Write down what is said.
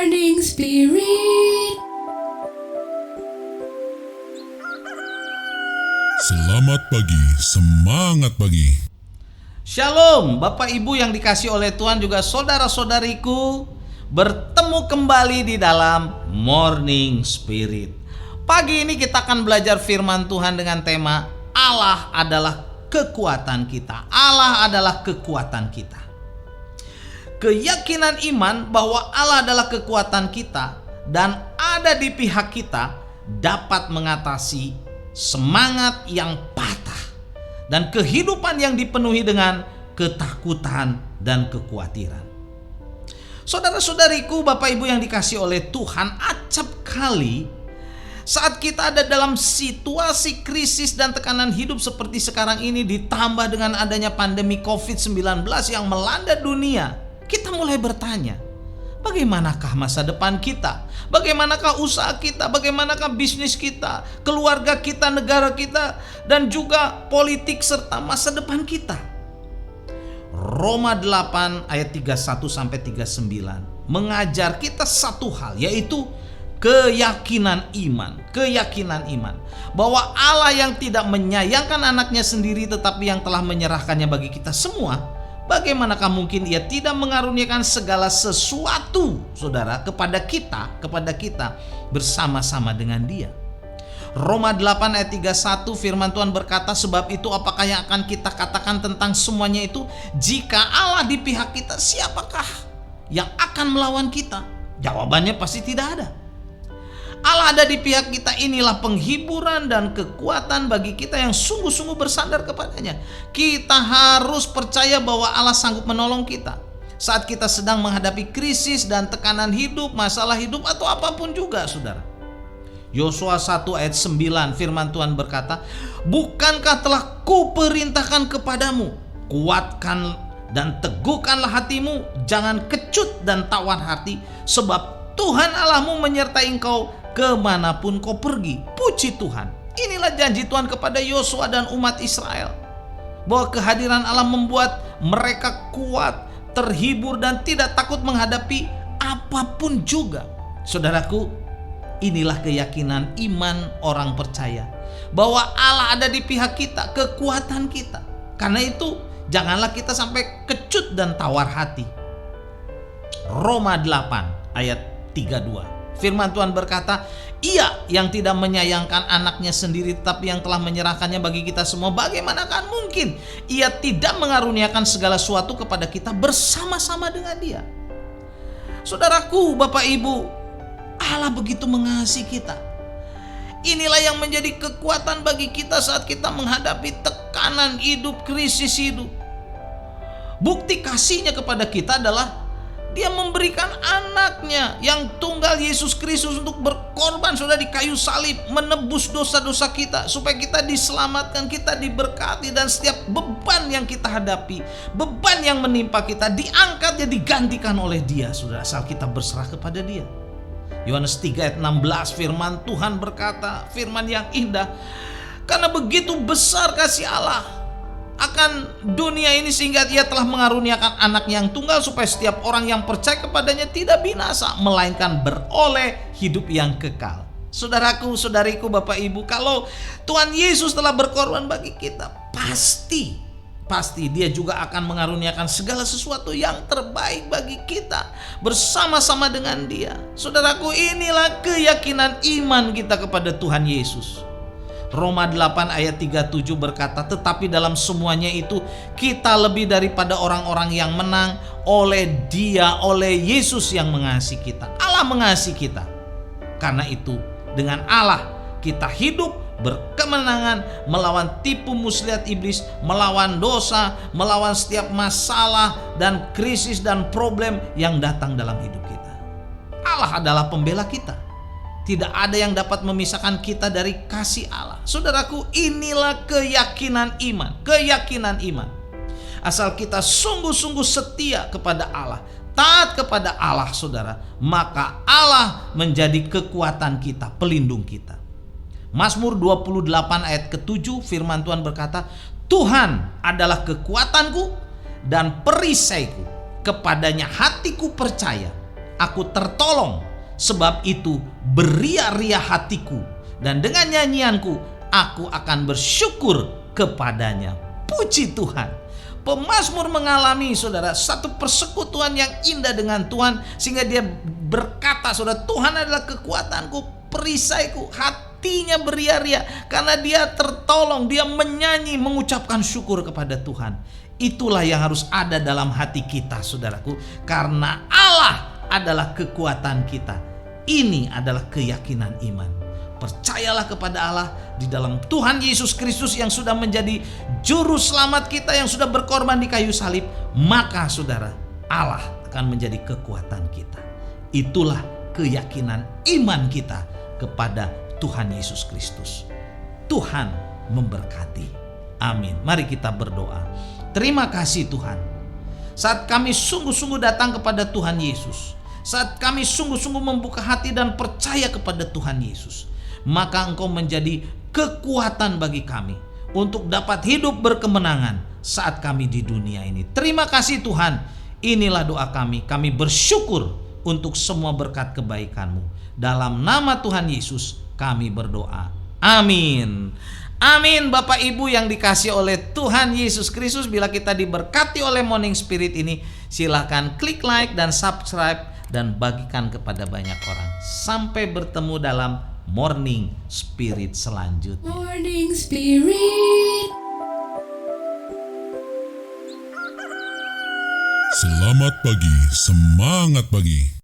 Morning Spirit. Selamat pagi, semangat pagi. Shalom Bapak Ibu yang dikasih oleh Tuhan, juga saudara-saudariku. Bertemu kembali di dalam Morning Spirit. Pagi ini kita akan belajar firman Tuhan dengan tema Allah adalah kekuatan kita. Allah adalah kekuatan kita. Keyakinan iman bahwa Allah adalah kekuatan kita dan ada di pihak kita dapat mengatasi semangat yang patah dan kehidupan yang dipenuhi dengan ketakutan dan kekhawatiran. Saudara-saudariku, Bapak Ibu yang dikasih oleh Tuhan, acap kali saat kita ada dalam situasi krisis dan tekanan hidup seperti sekarang ini, ditambah dengan adanya pandemi COVID-19 yang melanda dunia, kita mulai bertanya, bagaimanakah masa depan kita? Bagaimanakah usaha kita? Bagaimanakah bisnis kita? Keluarga kita, negara kita, dan juga politik serta masa depan kita? Roma 8 ayat 31-39 mengajar kita satu hal, yaitu keyakinan iman. Keyakinan iman bahwa Allah yang tidak menyayangkan anaknya sendiri tetapi yang telah menyerahkannya bagi kita semua, bagaimanakah mungkin Ia tidak mengaruniakan segala sesuatu, saudara, kepada kita bersama-sama dengan Dia. Roma 8 ayat 31 firman Tuhan berkata, sebab itu apakah yang akan kita katakan tentang semuanya itu? Jika Allah di pihak kita, siapakah yang akan melawan kita? Jawabannya pasti tidak ada. Allah ada di pihak kita, inilah penghiburan dan kekuatan bagi kita yang sungguh-sungguh bersandar kepadanya. Kita harus percaya bahwa Allah sanggup menolong kita saat kita sedang menghadapi krisis dan tekanan hidup, masalah hidup, atau apapun juga, saudara. Yosua 1 ayat 9 firman Tuhan berkata, bukankah telah kuperintahkan kepadamu, kuatkan dan teguhkanlah hatimu, jangan kecut dan tawar hati, sebab Tuhan Allahmu menyertai engkau kemanapun kau pergi. Puji Tuhan. Inilah janji Tuhan kepada Yosua dan umat Israel, bahwa kehadiran Allah membuat mereka kuat, terhibur, dan tidak takut menghadapi apapun juga. Saudaraku, inilah keyakinan iman orang percaya, bahwa Allah ada di pihak kita, kekuatan kita. Karena itu janganlah kita sampai kecut dan tawar hati. Roma 8 ayat 32 firman Tuhan berkata, Ia yang tidak menyayangkan anaknya sendiri tetapi yang telah menyerahkannya bagi kita semua, bagaimanakah mungkin Ia tidak mengaruniakan segala sesuatu kepada kita bersama-sama dengan Dia? Saudaraku, Bapak Ibu, Allah begitu mengasihi kita. Inilah yang menjadi kekuatan bagi kita saat kita menghadapi tekanan hidup, krisis hidup. Bukti kasihnya kepada kita adalah Dia memberikan anaknya yang tunggal, Yesus Kristus, untuk berkorban, saudara, di kayu salib, menebus dosa-dosa kita, supaya kita diselamatkan, kita diberkati, dan setiap beban yang kita hadapi, beban yang menimpa kita, diangkat dan digantikan oleh Dia, saudara, asal kita berserah kepada Dia. Yohanes 3 ayat 16 firman Tuhan berkata, firman yang indah, karena begitu besar kasih Allah akan dunia ini sehingga Ia telah mengaruniakan anak yang tunggal, supaya setiap orang yang percaya kepadanya tidak binasa, melainkan beroleh hidup yang kekal. Saudaraku, saudariku, Bapak Ibu, kalau Tuhan Yesus telah berkorban bagi kita, pasti Dia juga akan mengaruniakan segala sesuatu yang terbaik bagi kita bersama-sama dengan Dia. Saudaraku, inilah keyakinan iman kita kepada Tuhan Yesus. Roma 8 ayat 37 berkata, tetapi dalam semuanya itu kita lebih daripada orang-orang yang menang oleh Dia, oleh Yesus yang mengasihi kita. Allah mengasihi kita. Karena itu dengan Allah kita hidup berkemenangan melawan tipu muslihat iblis, melawan dosa, melawan setiap masalah dan krisis dan problem yang datang dalam hidup kita. Allah adalah pembela kita. Tidak ada yang dapat memisahkan kita dari kasih Allah. Saudaraku, inilah keyakinan iman. Keyakinan iman. Asal kita sungguh-sungguh setia kepada Allah, taat kepada Allah, saudara, maka Allah menjadi kekuatan kita, pelindung kita. Mazmur 28 ayat ke-7 firman Tuhan berkata, Tuhan adalah kekuatanku dan perisaiku, kepadanya hatiku percaya. aku tertolong. Sebab itu beria-ria hatiku, dan dengan nyanyianku aku akan bersyukur kepadanya. Puji Tuhan. Pemazmur mengalami, saudara, satu persekutuan yang indah dengan Tuhan, sehingga dia berkata, saudara, Tuhan adalah kekuatanku, perisaiku. Hatinya beria-ria karena dia tertolong. Dia menyanyi, mengucapkan syukur kepada Tuhan. Itulah yang harus ada dalam hati kita, saudaraku, karena Allah adalah kekuatan kita. Ini adalah keyakinan iman. Percayalah kepada Allah di dalam Tuhan Yesus Kristus yang sudah menjadi juru selamat kita, yang sudah berkorban di kayu salib. Maka saudara, Allah akan menjadi kekuatan kita. Itulah keyakinan iman kita kepada Tuhan Yesus Kristus. Tuhan memberkati. Amin. Mari kita berdoa. Terima kasih Tuhan. Saat kami sungguh-sungguh datang kepada Tuhan Yesus, saat kami sungguh-sungguh membuka hati dan percaya kepada Tuhan Yesus, maka Engkau menjadi kekuatan bagi kami untuk dapat hidup berkemenangan saat kami di dunia ini. Terima kasih Tuhan. Inilah doa kami. Kami bersyukur untuk semua berkat kebaikan-Mu. Dalam nama Tuhan Yesus kami berdoa. Amin. Amin. Bapak Ibu yang dikasihi oleh Tuhan Yesus Kristus, bila kita diberkati oleh Morning Spirit ini, silakan klik like dan subscribe dan bagikan kepada banyak orang. Sampai bertemu dalam Morning Spirit selanjutnya. Morning Spirit. Selamat pagi, semangat pagi.